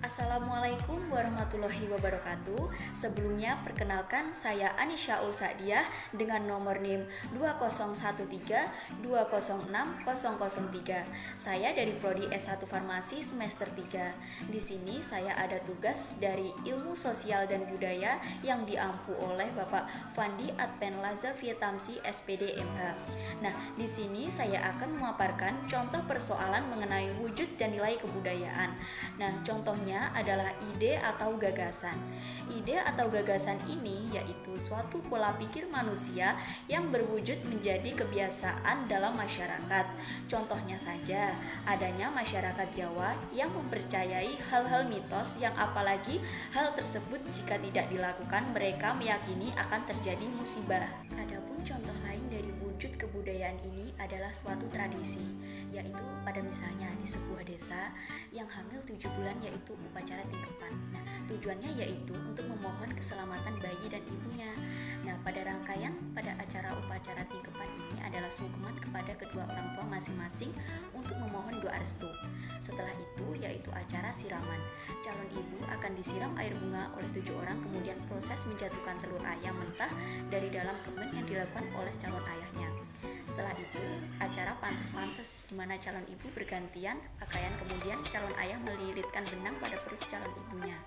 Assalamualaikum warahmatullahi wabarakatuh. Sebelumnya perkenalkan saya Anisha Ulsadiah dengan nomor NIM 2013206003. Saya dari Prodi S1 Farmasi semester 3. Di sini saya ada tugas dari Ilmu Sosial dan Budaya yang diampu oleh Bapak Fandi Adpen Laza Vietamsi SPD MH. Nah, di sini saya akan memaparkan contoh persoalan mengenai wujud dan nilai kebudayaan. Nah, contohnya adalah ide atau gagasan. Ide atau gagasan ini yaitu suatu pola pikir manusia yang berwujud menjadi kebiasaan dalam masyarakat. Contohnya saja, adanya masyarakat Jawa yang mempercayai hal-hal mitos yang apalagi hal tersebut jika tidak dilakukan mereka meyakini akan terjadi musibah. Adapun contoh lain dari wujud kebudayaan ini adalah suatu tradisi, yaitu pada misalnya di sebuah desa yang hamil 7 bulan yaitu upacara tingkepan. Nah, tujuannya yaitu untuk memohon keselamatan bayi dan ibunya. Nah, pada acara upacara tingkepan ini adalah sungkeman kepada kedua orang tua masing-masing untuk memohon doa restu. Setelah itu yaitu acara siraman. Calon ibu akan disiram air bunga oleh 7 orang, kemudian proses menjatuhkan telur ayam mentah dari dalam kemen yang dilakukan oleh calon ayahnya. Setelah itu, acara pantes-pantes di mana calon ibu bergantian pakaian, kemudian calon ayah melilitkan benang pada perut calon ibunya.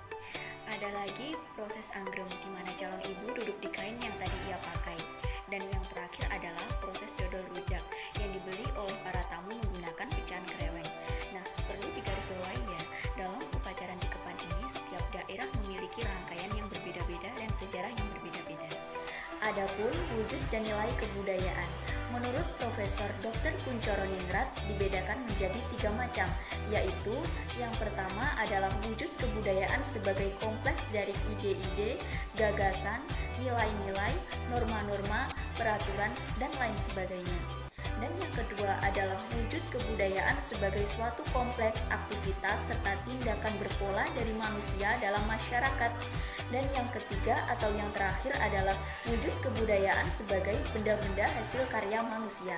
Ada lagi proses anggrem di mana calon ibu duduk di kain yang tadi ia pakai. Dan yang terakhir adalah proses dodol rujak yang dibeli oleh para tamu menggunakan pecahan kreweng. Nah, perlu digarisbawahi ya, dalam upacara tingkepan ini setiap daerah memiliki rangkaian yang berbeda-beda dan sejarah yang berbeda-beda. Adapun wujud dan nilai kebudayaan, menurut Profesor Dr. Kuncoro Ningrat dibedakan menjadi 3 macam, yaitu yang pertama adalah wujud kebudayaan sebagai kompleks dari ide-ide, gagasan, nilai-nilai, norma-norma, peraturan, dan lain sebagainya. Dan yang kedua adalah wujud kebudayaan sebagai suatu kompleks aktivitas serta tindakan berpola dari manusia dalam masyarakat. Dan yang ketiga atau yang terakhir adalah wujud kebudayaan sebagai benda-benda hasil karya manusia.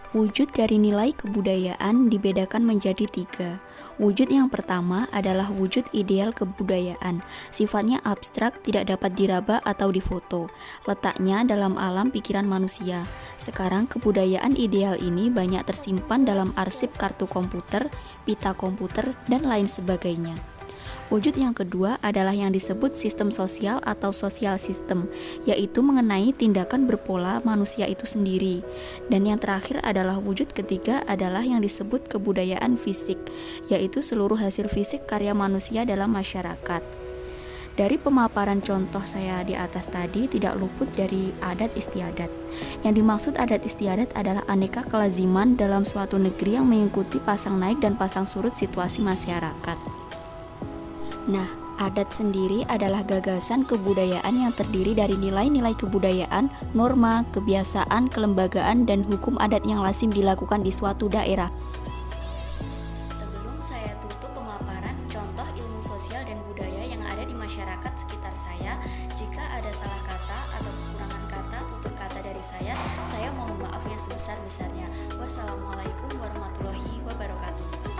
Wujud dari nilai kebudayaan dibedakan menjadi 3. Wujud yang pertama adalah wujud ideal kebudayaan. Sifatnya abstrak, tidak dapat diraba atau difoto. Letaknya dalam alam pikiran manusia. Sekarang kebudayaan ideal ini banyak tersimpan dalam arsip kartu komputer, pita komputer, dan lain sebagainya. Wujud yang kedua adalah yang disebut sistem sosial atau social system, yaitu mengenai tindakan berpola manusia itu sendiri. Dan yang terakhir adalah wujud ketiga adalah yang disebut kebudayaan fisik, yaitu seluruh hasil fisik karya manusia dalam masyarakat. Dari pemaparan contoh saya di atas tadi tidak luput dari adat istiadat. Yang dimaksud adat istiadat adalah aneka kelaziman dalam suatu negeri yang mengikuti pasang naik dan pasang surut situasi masyarakat. Nah, adat sendiri adalah gagasan kebudayaan yang terdiri dari nilai-nilai kebudayaan, norma, kebiasaan, kelembagaan, dan hukum adat yang lazim dilakukan di suatu daerah. Sebelum saya tutup pemaparan contoh ilmu sosial dan budaya yang ada di masyarakat sekitar saya, jika ada salah kata atau kekurangan kata, tutur kata dari saya mohon maaf yang sebesar-besarnya. Wassalamualaikum warahmatullahi wabarakatuh.